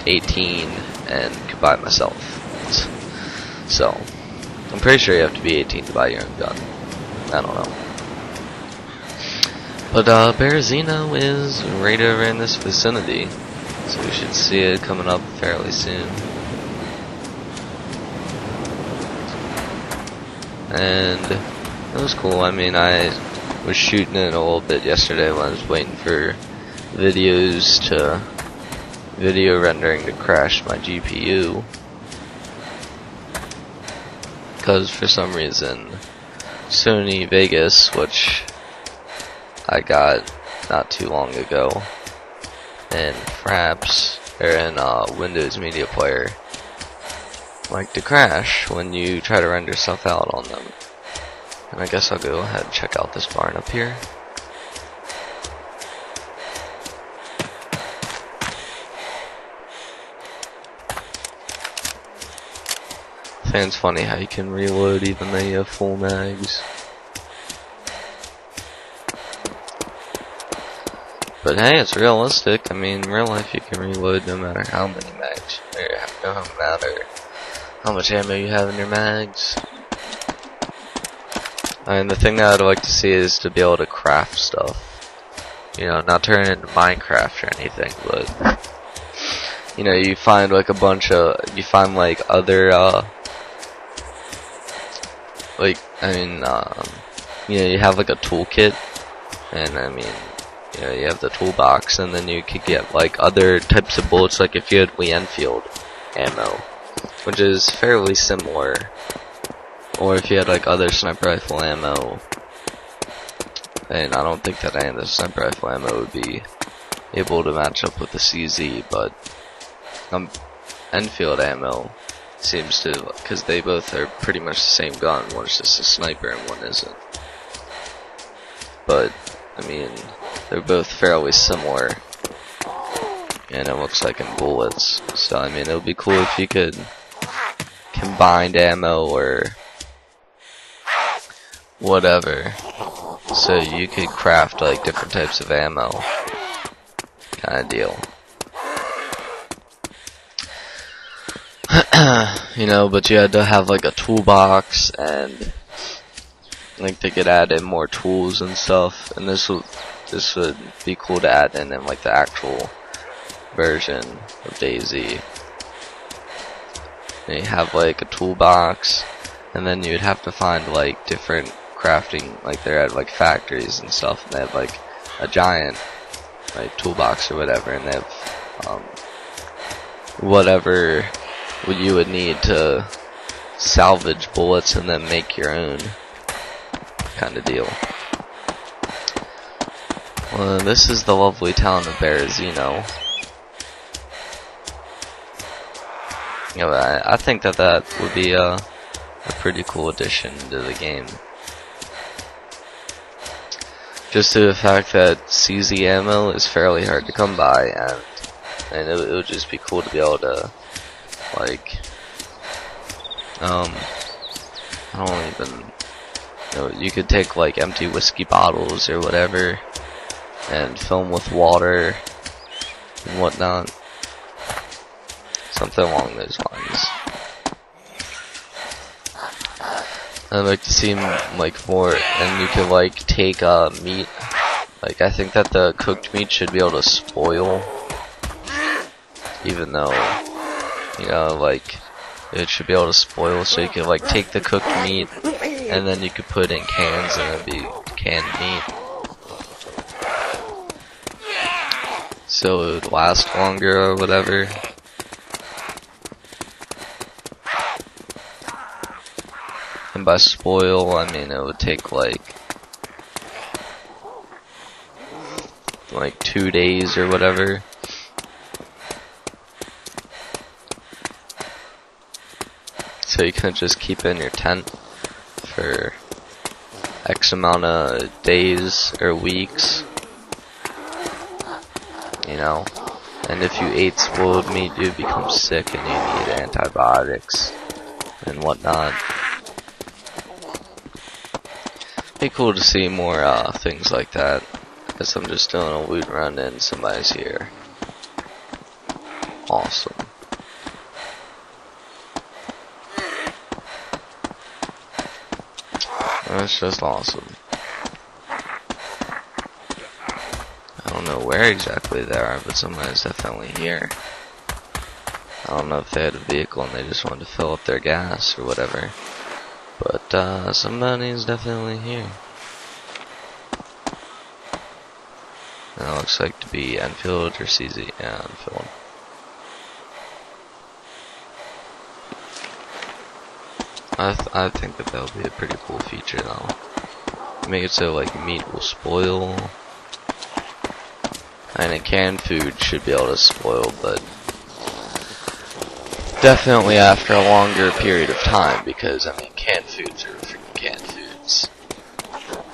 18 and could buy it myself. So, I'm pretty sure you have to be 18 to buy your own gun. I don't know. But Berezino is right over in this vicinity, so we should see it coming up fairly soon. And it was cool. I mean, I was shooting it a little bit yesterday when I was waiting for video rendering to crash my GPU, because for some reason Sony Vegas, which I got not too long ago, and Fraps, or in Windows Media Player, like to crash when you try to render stuff out on them. And I guess I'll go ahead and check out this barn up here. I think it's funny how you can reload even though you have full mags. But hey, it's realistic. I mean, in real life you can reload no matter how many mags, or no matter how much ammo you have in your mags. And the thing that I'd like to see is to be able to craft stuff. You know, not turn it into Minecraft or anything, but you know, you find like other you know, you have like a toolkit, and I mean, you know, you have the toolbox, and then you could get like other types of bullets, like if you had Lee Enfield ammo, which is fairly similar, or if you had like other sniper rifle ammo. And I don't think that any of the sniper rifle ammo would be able to match up with the CZ, but Enfield ammo seems to, because they both are pretty much the same gun. One's just a sniper and one isn't. But I mean, they're both fairly similar, and it looks like in bullets. So I mean, it would be cool if you could combine ammo or whatever, so you could craft like different types of ammo, kind of deal. You know, but you had to have like a toolbox, and like they could add in more tools and stuff, and this would be cool to add in like the actual version of Dayz. And you have like a toolbox, and then you'd have to find like different crafting, like they're at like factories and stuff, and they have like a giant like toolbox or whatever, and they have whatever you would need to salvage bullets and then make your own, kind of deal. Well, this is the lovely town of Berezino. You know, I think that would be a pretty cool addition to the game. Just to the fact that CZ ammo is fairly hard to come by, and it would just be cool to be able to, like, I don't even, you know, you could take like empty whiskey bottles or whatever and fill them with water and whatnot, something along those lines. I'd like to see like more, and you could like take meat, like I think that the cooked meat should be able to spoil, even though, you know, like it should be able to spoil, so you could like take the cooked meat and then you could put it in cans and it'd be canned meat, so it would last longer or whatever. And by spoil, I mean it would take like 2 days or whatever. So you couldn't just keep it in your tent for X amount of days or weeks, you know. And if you ate spoiled meat, you'd become sick and you need antibiotics and whatnot. Be cool to see more things like that. Guess I'm just doing a loot run and somebody's here. awesome. That's just awesome. I don't know where exactly they are, but somebody's definitely here. I don't know if they had a vehicle and they just wanted to fill up their gas or whatever. But somebody's definitely here. And it looks like to be Enfield or CZ. Yeah, Enfield. I think that would be a pretty cool feature though. Make it so like meat will spoil. And a canned food should be able to spoil, but definitely after a longer period of time, because I mean canned foods are freaking canned foods.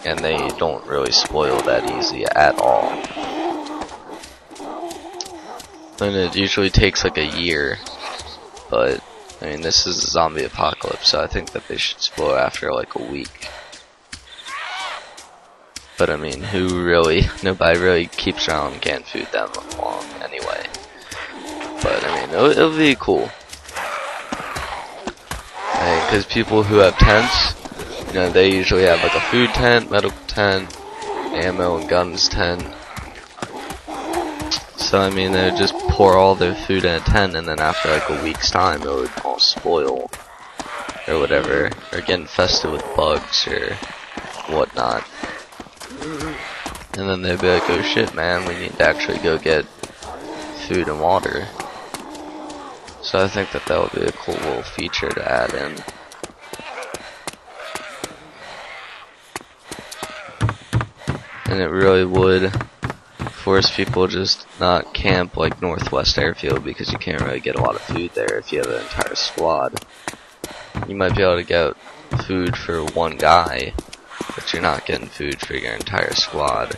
And they don't really spoil that easy at all. And it usually takes like a year, but I mean this is a zombie apocalypse, so I think that they should spoil after like a week. But I mean, nobody really keeps around canned food that long anyway. But I mean, it'll be cool. Because people who have tents, you know, they usually have like a food tent, medical tent, ammo and guns tent. So I mean, they would just pour all their food in a tent, and then after like a week's time, it would all spoil or whatever, or get infested with bugs or whatnot. And then they'd be like, oh shit man, we need to actually go get food and water. So I think that would be a cool little feature to add in. And it really would force people just not camp like Northwest Airfield, because you can't really get a lot of food there if you have an entire squad. You might be able to get food for one guy, but you're not getting food for your entire squad.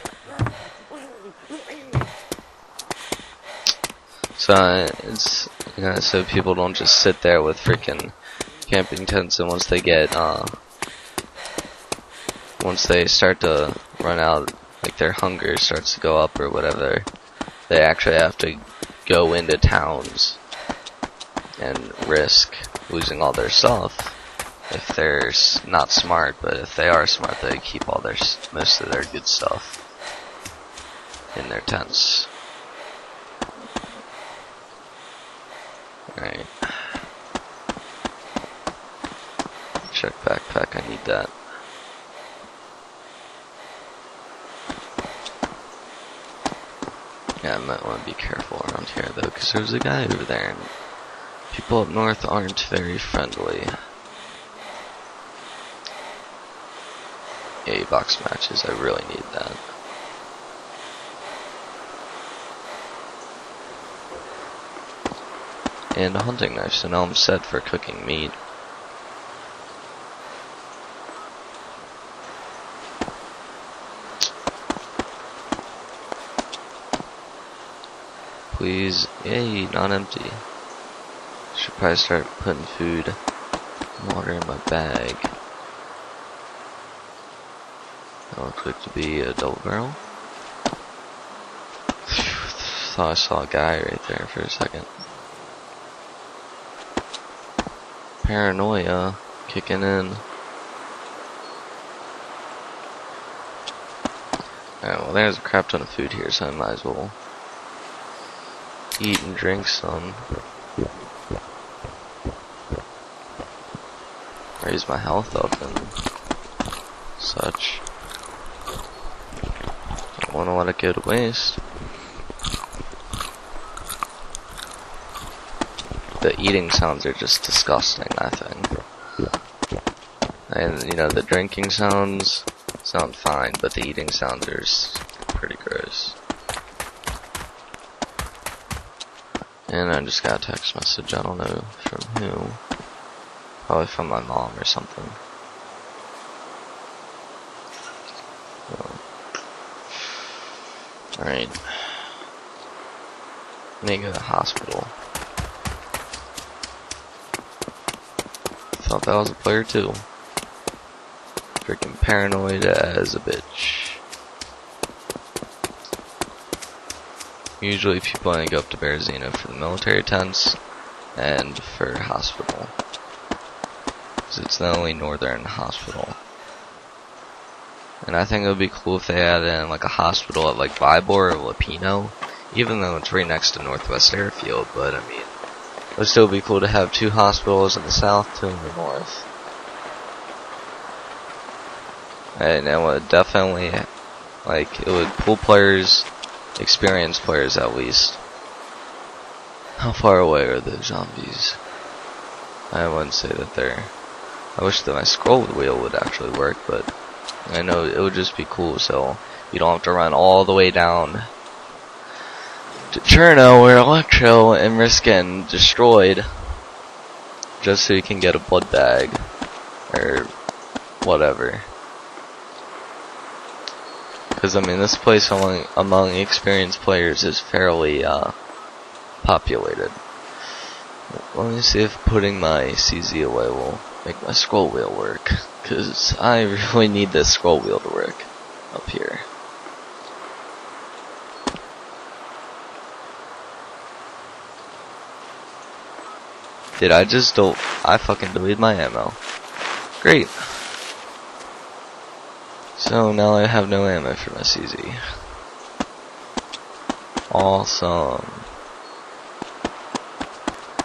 So it's, you know, so people don't just sit there with freaking camping tents, and once they start to run out, like their hunger starts to go up or whatever, they actually have to go into towns and risk losing all their stuff. If they're not smart, but if they are smart, they keep all most of their good stuff in their tents. Alright. Check backpack, I need that. Yeah, I might want to be careful around here though, because there's a guy over there, and people up north aren't very friendly. Yay, box matches, I really need that. And a hunting knife, so now I'm set for cooking meat. Please, yay, not empty. Should probably start putting food and water in my bag. That looks like to be a double barrel. Thought I saw a guy right there for a second. Paranoia kicking in. Alright, well there's a crap ton of food here, so I might as well eat and drink some. Raise my health up and such. Don't want to let it go to waste. The eating sounds are just disgusting, I think. And, you know, the drinking sounds sound fine, but the eating sounds are pretty gross. And I just got a text message, I don't know from who. Probably from my mom or something. Alright. I need to go to the hospital. Thought that was a player too. Freaking paranoid as a bitch. Usually people only go up to Berezino for the military tents and for hospital, because it's the only northern hospital. And I think it would be cool if they added in like a hospital at like Vibor or Lapino, even though it's right next to Northwest Airfield. But I mean, it would still be cool to have 2 hospitals in the south, 2 in the north. And it would definitely, like, it would pull players, experienced players at least. How far away are those zombies? I wouldn't say that they're... I wish that my scroll wheel would actually work, but I know it would just be cool, so you don't have to run all the way down to Cherno or Electro and risk getting destroyed just so you can get a blood bag or whatever. Because I mean, this place among experienced players is fairly populated. Let me see if putting my CZ away will make my scroll wheel work, because I really need this scroll wheel to work up here. Did I just I fucking deleted my ammo. Great. So now I have no ammo for my CZ. Awesome.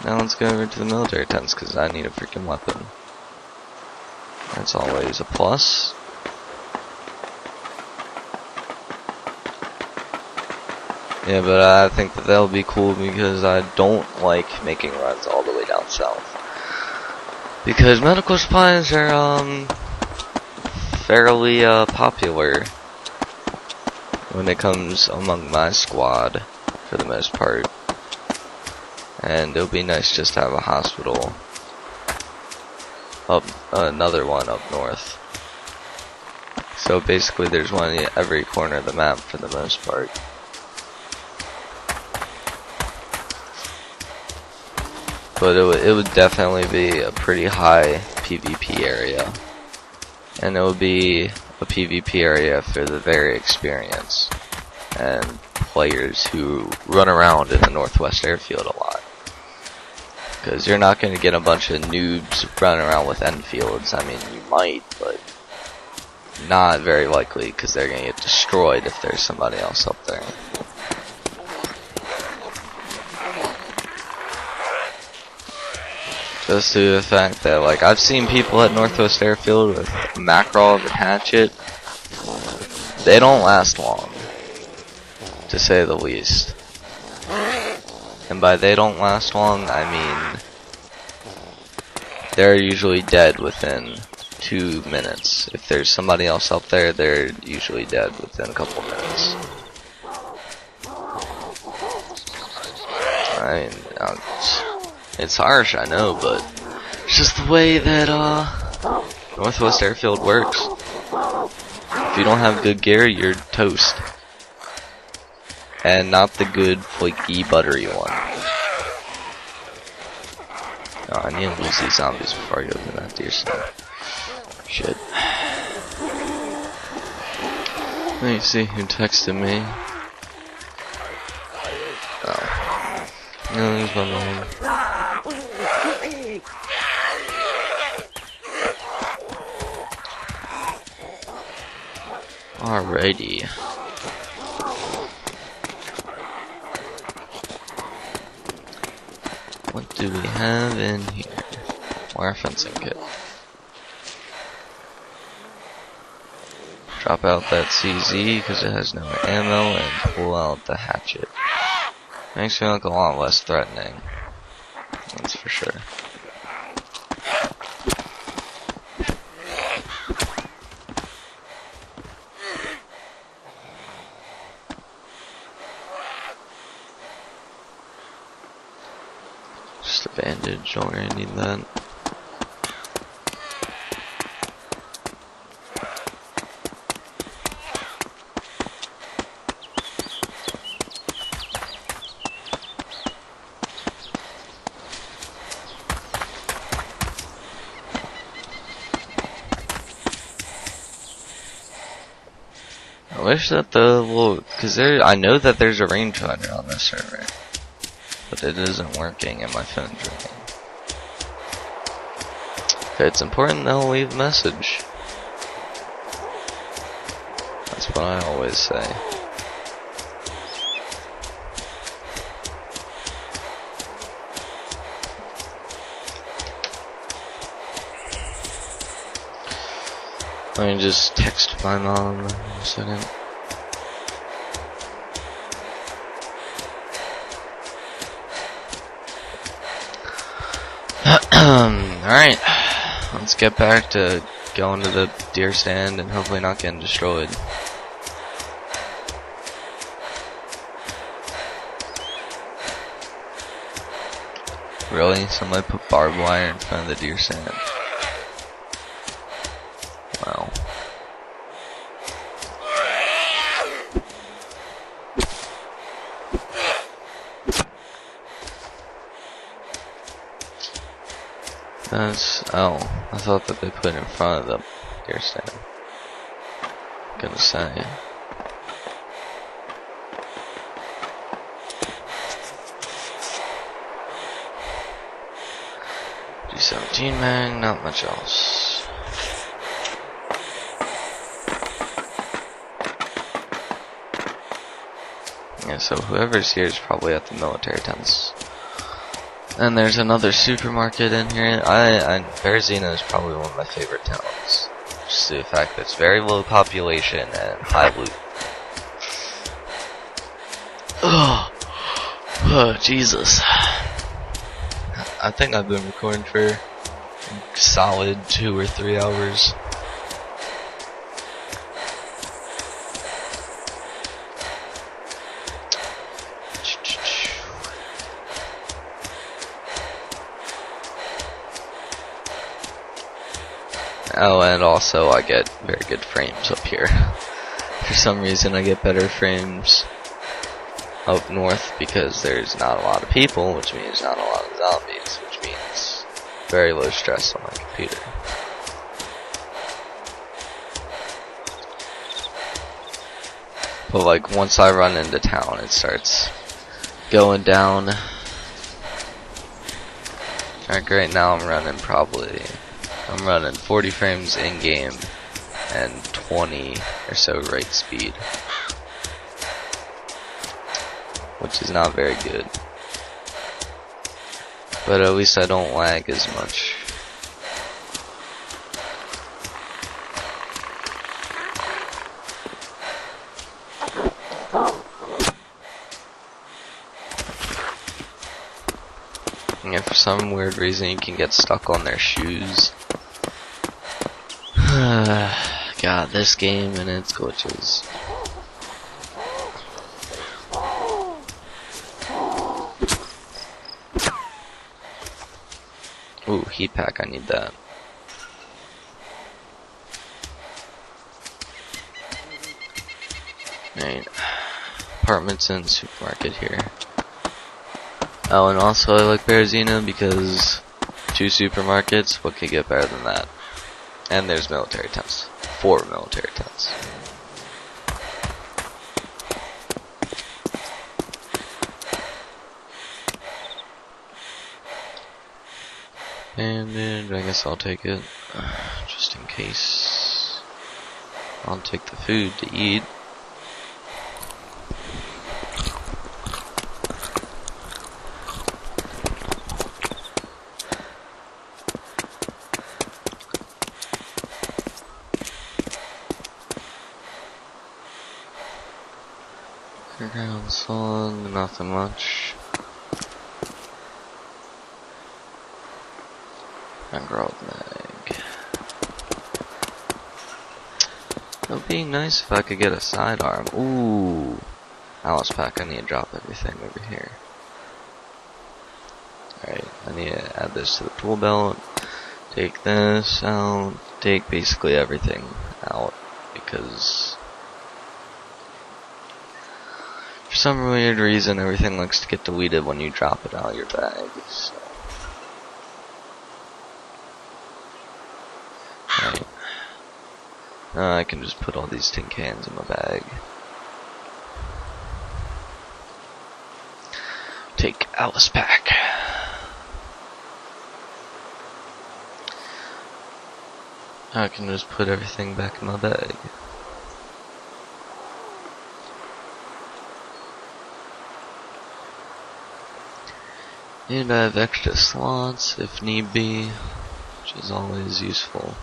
Now let's go over to the military tents, because I need a freaking weapon. That's always a plus. Yeah, but I think that that'll be cool because I don't like making runs all the way down south. Because medical supplies are, fairly, popular when it comes among my squad, for the most part. And it'll be nice just to have a hospital up, another one up north. So basically there's one in every corner of the map for the most part. But it would definitely be a pretty high PvP area. And it would be a PvP area for the very experienced and players who run around in the Northwest Airfield a lot. Because you're not going to get a bunch of noobs running around with Enfields. I mean, you might, but not very likely, because they're going to get destroyed if there's somebody else up there. Just due to the fact that, like, I've seen people at Northwest Airfield with Makarov and Hatchet. They don't last long, to say the least. And by they don't last long, I mean they're usually dead within 2 minutes. If there's somebody else up there, they're usually dead within a couple minutes. I mean, it's harsh, I know, but it's just the way that Northwest Airfield works. If you don't have good gear, you're toast. And not the good, flaky, buttery one. Oh, I need to lose these zombies before I go to that deer stand. Shit. Let me see who texted me. Oh. No, there's my mom. Alrighty. What do we have in here? Wire fencing kit. Drop out that CZ because it has no ammo, and pull out the hatchet. Makes me look a lot less threatening. That's for sure. Just a bandage, don't really need that. I wish that the, well, cause I know that there's a rangefinder on this server, but it isn't working and my phone's ringing. If it's important, they'll leave a message. That's what I always say. Let me just text my mom in a second. Alright, let's get back to going to the deer stand and hopefully not getting destroyed. Really? Somebody put barbed wire in front of the deer stand? Wow. Oh, I thought that they put it in front of the deer stand. Gonna say. G17 mag, not much else. Yeah, so whoever's here is probably at the military tents. And there's another supermarket in here. Berezino is probably one of my favorite towns. Just the fact that it's very low population and high loot. Oh, Jesus. I think I've been recording for a solid 2 or 3 hours. Oh, and also I get very good frames up here. For some reason I get better frames up north because there's not a lot of people, which means not a lot of zombies, which means very low stress on my computer. But like once I run into town, it starts going down. Like right now I'm running 40 frames in game and 20 or so write speed, which is not very good. But at least I don't lag as much. Yeah, for some weird reason you can get stuck on their shoes. God, this game and its glitches. Ooh, heat pack, I need that. Right. Apartments and supermarket here. Oh, and also I like Berezino because 2 supermarkets, what could get better than that? And there's military tents. 4 military tents. And I guess I'll take it, just in case. I'll take the food to eat. Ground song, nothing much. And growth mag. It would be nice if I could get a sidearm. Ooh, Alice pack. I need to drop everything over here. Alright, I need to add this to the tool belt. Take this out. Take basically everything out because for some weird reason, everything likes to get deleted when you drop it out of your bag. So. Right. I can just put all these tin cans in my bag. Take Alice pack. I can just put everything back in my bag. And I have extra slots if need be, which is always useful.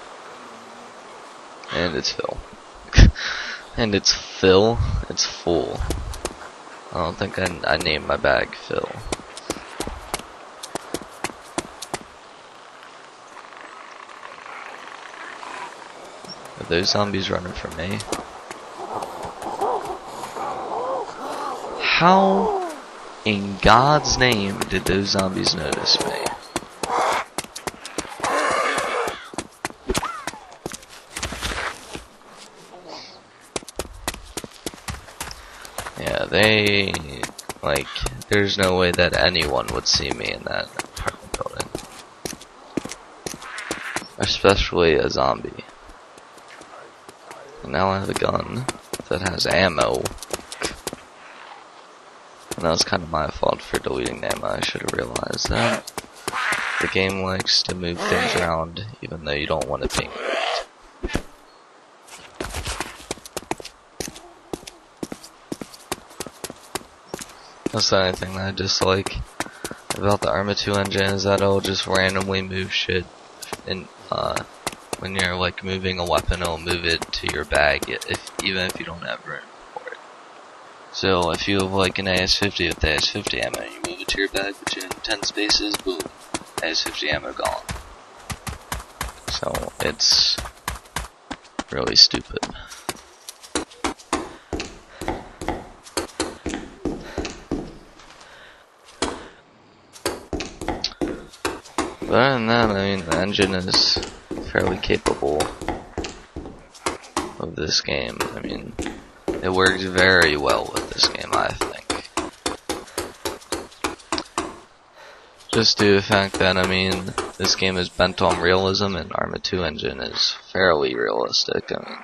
And it's full. And it's Phil. It's full. I don't think I named my bag Phil. Are those zombies running from me? How in God's name did those zombies notice me? Yeah, they, like, there's no way that anyone would see me in that apartment building. Especially a zombie. And now I have a gun that has ammo. And that was kind of my fault for deleting the ammo. I should have realized that. The game likes to move things around even though you don't want it being moved. That's the only thing that I dislike about the Arma 2 engine is that it'll just randomly move shit. And when you're like moving a weapon, it'll move it to your bag, even if you don't have room for it. So if you have like an AS-50 with AS-50 ammo, you move it to your bag within 10 spaces, boom, AS-50 ammo gone. So it's really stupid. But other than that, I mean, the engine is fairly capable of this game. I mean, it works very well with this game, I think. Just due to the fact that, I mean, this game is bent on realism and Arma 2 engine is fairly realistic. I mean,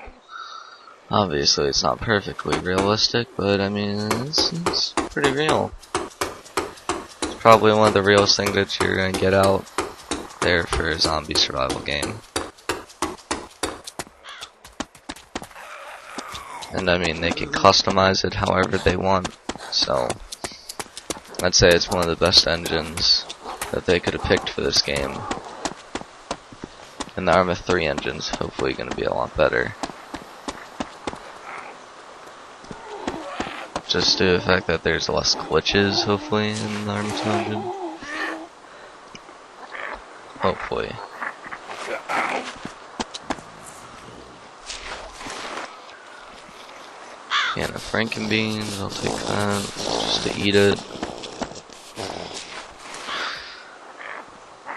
obviously it's not perfectly realistic, but I mean, it's pretty real. It's probably one of the realest things that you're gonna get out there for a zombie survival game. And I mean, they can customize it however they want, so I'd say it's one of the best engines that they could have picked for this game. And the Arma 3 engine's hopefully going to be a lot better. Just due to the fact that there's less glitches, hopefully, in the Arma 2 engine. Hopefully. Can of Frankenbeans, I'll take that just to eat it.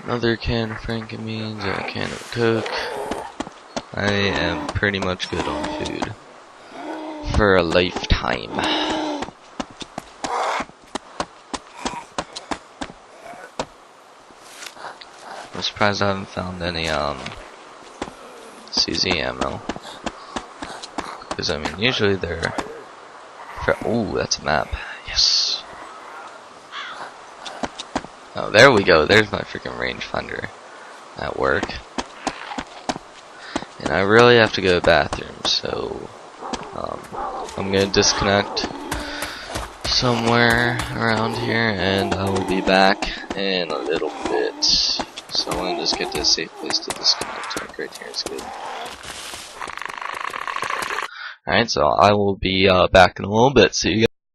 Another can of Frankenbeans, a can of Coke. I am pretty much good on food for a lifetime. I'm surprised I haven't found any CZ ammo. Because I mean, usually they're. Ooh, that's a map. Yes. Oh, there we go. There's my freaking rangefinder at work. And I really have to go to the bathroom, so I'm gonna disconnect somewhere around here, and I will be back in a little bit. So I'm gonna just get to a safe place to disconnect. Like right here is good. Alright, so I will be back in a little bit. See you guys.